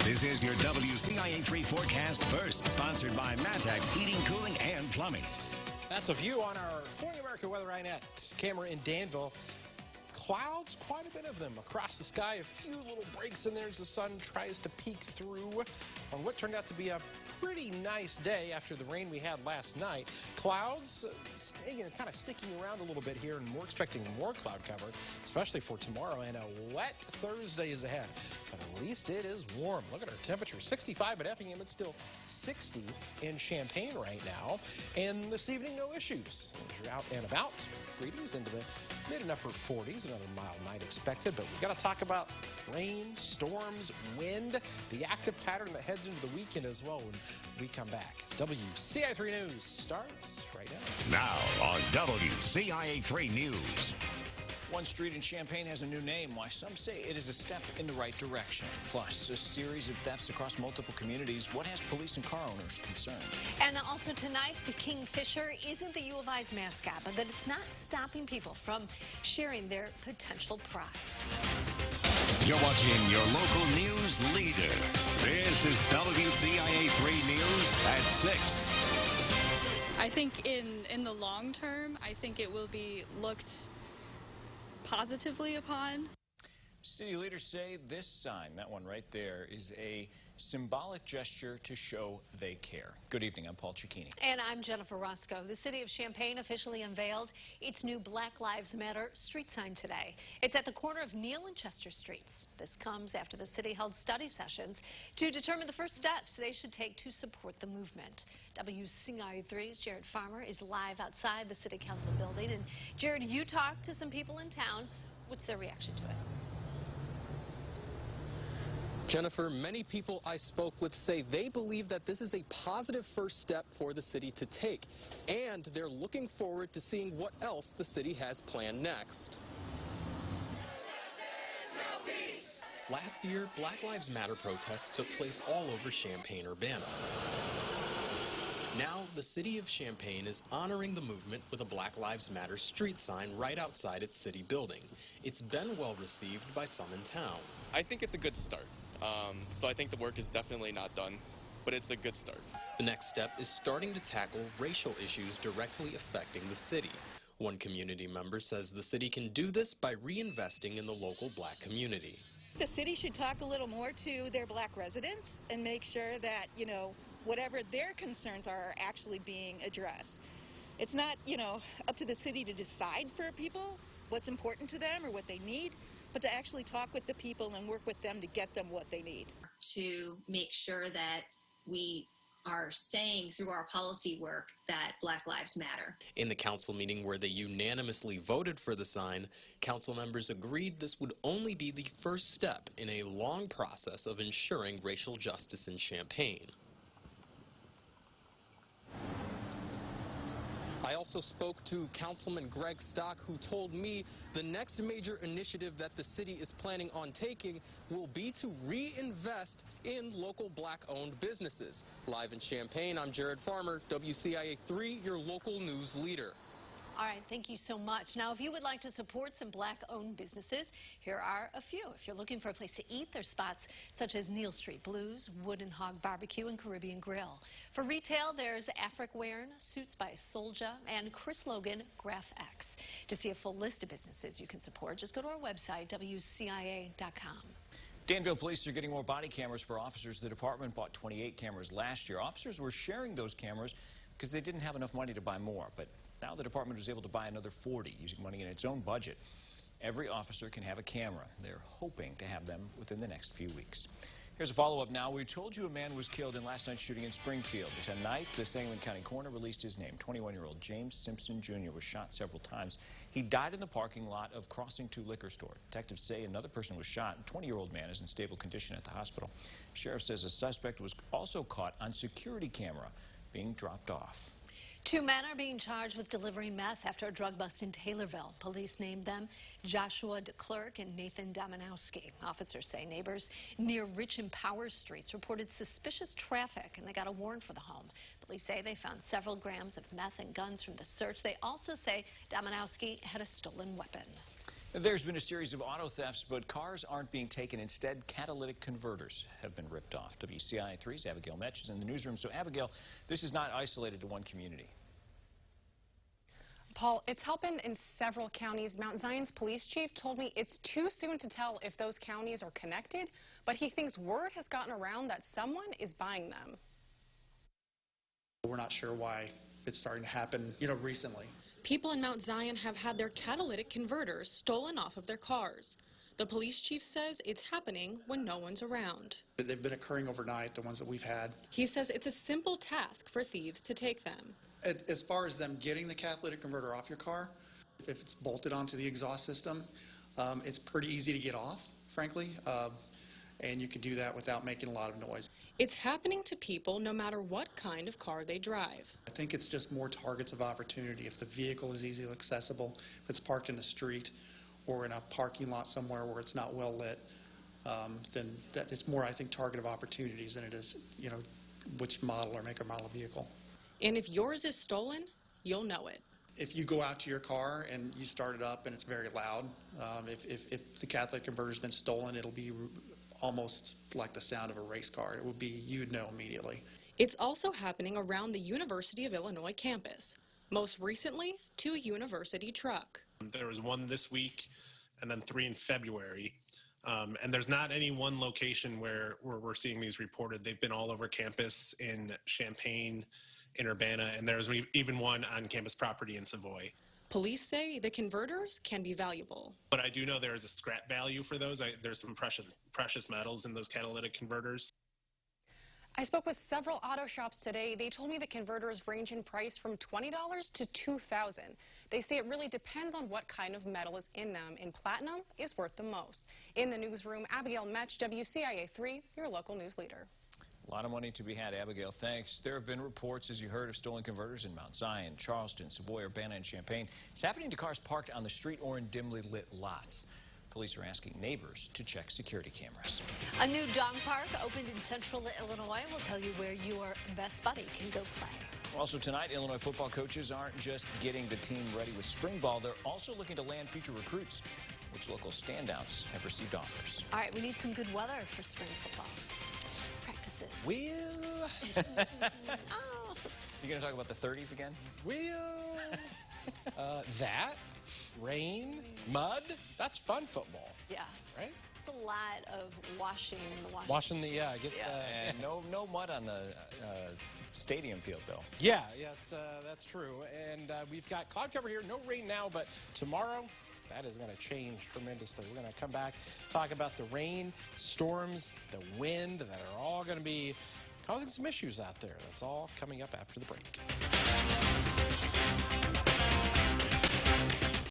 This is your WCIA 3 forecast first, sponsored by Matex Heating, Cooling, and Plumbing. That's a view on our Flying America WeatherINet camera in Danville. Clouds, quite a bit of them across the sky. A few little breaks in there as the sun tries to peek through on what turned out to be a pretty nice day after the rain we had last night. Clouds kind of sticking around a little bit here, and we're expecting more cloud cover, especially for tomorrow, and a wet Thursday is ahead. But at least it is warm. Look at our temperature, 65 at Effingham. It's still 60 in Champaign right now. And this evening, no issues. If you're out and about, breezes into the mid and upper 40s. Another mild night expected, but we've got to talk about rain, storms, wind, the active pattern that heads into the weekend as well when we come back. WCIA 3 News starts right now. Now on WCIA 3 News. One street in Champaign has a new name. Why some say it is a step in the right direction. Plus, a series of thefts across multiple communities. What has police and car owners concerned? And also tonight, the Kingfisher isn't the U of I's mascot, but that it's not stopping people from sharing their potential pride. You're watching your local news leader. This is WCIA 3 News at 6. I think in the long term, I think it will be looked positively upon. City leaders say this sign, that one right there, is a symbolic gesture to show they care. Good evening, I'm Paul Cicchini. And I'm Jennifer Roscoe. The city of Champaign officially unveiled its new Black Lives Matter street sign today. It's at the corner of Neal and Chester Streets. This comes after the city held study sessions to determine the first steps they should take to support the movement. WCIA 3's Jared Farmer is live outside the City Council building. And Jared, you talked to some people in town. What's their reaction to it? Jennifer, many people I spoke with say they believe that this is a positive first step for the city to take, and they're looking forward to seeing what else the city has planned next. Last year, Black Lives Matter protests took place all over Champaign-Urbana. Now, the city of Champaign is honoring the movement with a Black Lives Matter street sign right outside its city building. It's been well received by some in town. I think it's a good start. So I think the work is definitely not done, but it's a good start. The next step is starting to tackle racial issues directly affecting the city. One community member says the city can do this by reinvesting in the local black community. The city should talk a little more to their black residents and make sure that, whatever their concerns are actually being addressed. It's not, up to the city to decide for people what's important to them or what they need, but to actually talk with the people and work with them to get them what they need. To make sure that we are saying through our policy work that Black Lives Matter. In the council meeting where they unanimously voted for the sign, council members agreed this would only be the first step in a long process of ensuring racial justice in Champaign. I also spoke to Councilman Greg Stock, who told me the next major initiative that the city is planning on taking will be to reinvest in local black-owned businesses. Live in Champaign, I'm Jared Farmer, WCIA 3, your local news leader. All right, thank you so much. Now, if you would like to support some black-owned businesses, here are a few. If you're looking for a place to eat, there's spots such as Neal Street Blues, Wooden Hog Barbecue, and Caribbean Grill. For retail, there's Afric Wearin, Suits by Solja, and Chris Logan, Graph X. To see a full list of businesses you can support, just go to our website, WCIA.com. Danville police are getting more body cameras for officers. The department bought 28 cameras last year. Officers were sharing those cameras because they didn't have enough money to buy more. But now the department was able to buy another 40 using money in its own budget. Every officer can have a camera. They're hoping to have them within the next few weeks. Here's a follow-up now. We told you a man was killed in last night's shooting in Springfield. Tonight, the Sangamon County coroner released his name. 21-year-old James Simpson Jr. was shot several times. He died in the parking lot of Crossing 2 liquor store. Detectives say another person was shot. A 20-year-old man is in stable condition at the hospital. Sheriff says a suspect was also caught on security camera being dropped off. 2 men are being charged with delivering meth after a drug bust in Taylorville. Police named them Joshua DeClerc and Nathan Dominowski. Officers say neighbors near Rich and Powers Streets reported suspicious traffic, and they got a warrant for the home. Police say they found several grams of meth and guns from the search. They also say Dominowski had a stolen weapon. There's been a series of auto thefts, but cars aren't being taken. Instead, catalytic converters have been ripped off. WCIA 3's Abigail Metch is in the newsroom. So, Abigail, this is not isolated to one community. Paul, it's happened in several counties. Mount Zion's police chief told me it's too soon to tell if those counties are connected, but he thinks word has gotten around that someone is buying them. We're not sure why it's starting to happen, recently. People in Mount Zion have had their catalytic converters stolen off of their cars. The police chief says it's happening when no one's around. They've been occurring overnight, the ones that we've had. He says it's a simple task for thieves to take them. As far as them getting the catalytic converter off your car, if it's bolted onto the exhaust system, it's pretty easy to get off, frankly, and you can do that without making a lot of noise. It's happening to people no matter what kind of car they drive. I think it's just more targets of opportunity. If the vehicle is easily accessible, if it's parked in the street or in a parking lot somewhere where it's not well lit, then it's more, I think, target of opportunities than it is, which model or make or model vehicle. And if yours is stolen, you'll know it. If you go out to your car and you start it up and it's very loud, if the catalytic converter's been stolen, it'll be almost like the sound of a race car. It would be, you'd know immediately. It's also happening around the University of Illinois campus. Most recently, to a university truck. There was one this week and then 3 in February. And there's not any one location where we're seeing these reported. They've been all over campus in Champaign, in Urbana, and there's even one on campus property in Savoy. Police say the converters can be valuable. But I do know there is a scrap value for those. There's some precious metals in those catalytic converters. I spoke with several auto shops today. They told me the converters range in price from $20 to $2,000. They say it really depends on what kind of metal is in them, and platinum is worth the most. In the newsroom, Abigail Metch, WCIA 3, your local news leader. A lot of money to be had, Abigail. Thanks. There have been reports, as you heard, of stolen converters in Mount Zion, Charleston, Savoy, Urbana, and Champaign. It's happening to cars parked on the street or in dimly lit lots. Police are asking neighbors to check security cameras. A new dog park opened in central Illinois. We'll tell you where your best buddy can go play. Also tonight, Illinois football coaches aren't just getting the team ready with spring ball. They're also looking to land future recruits. Which local standouts have received offers? All right, we need some good weather for spring football. Practice it. Oh. You going to talk about the 30s again? That, rain, mud, that's fun football. Yeah. Right? It's a lot of washing the And no mud on the stadium field, though. Yeah, that's true. And we've got cloud cover here. No rain now, but tomorrow, that is going to change tremendously. We're going to come back, talk about the rain, storms, the wind that are all going to be causing some issues out there. That's all coming up after the break.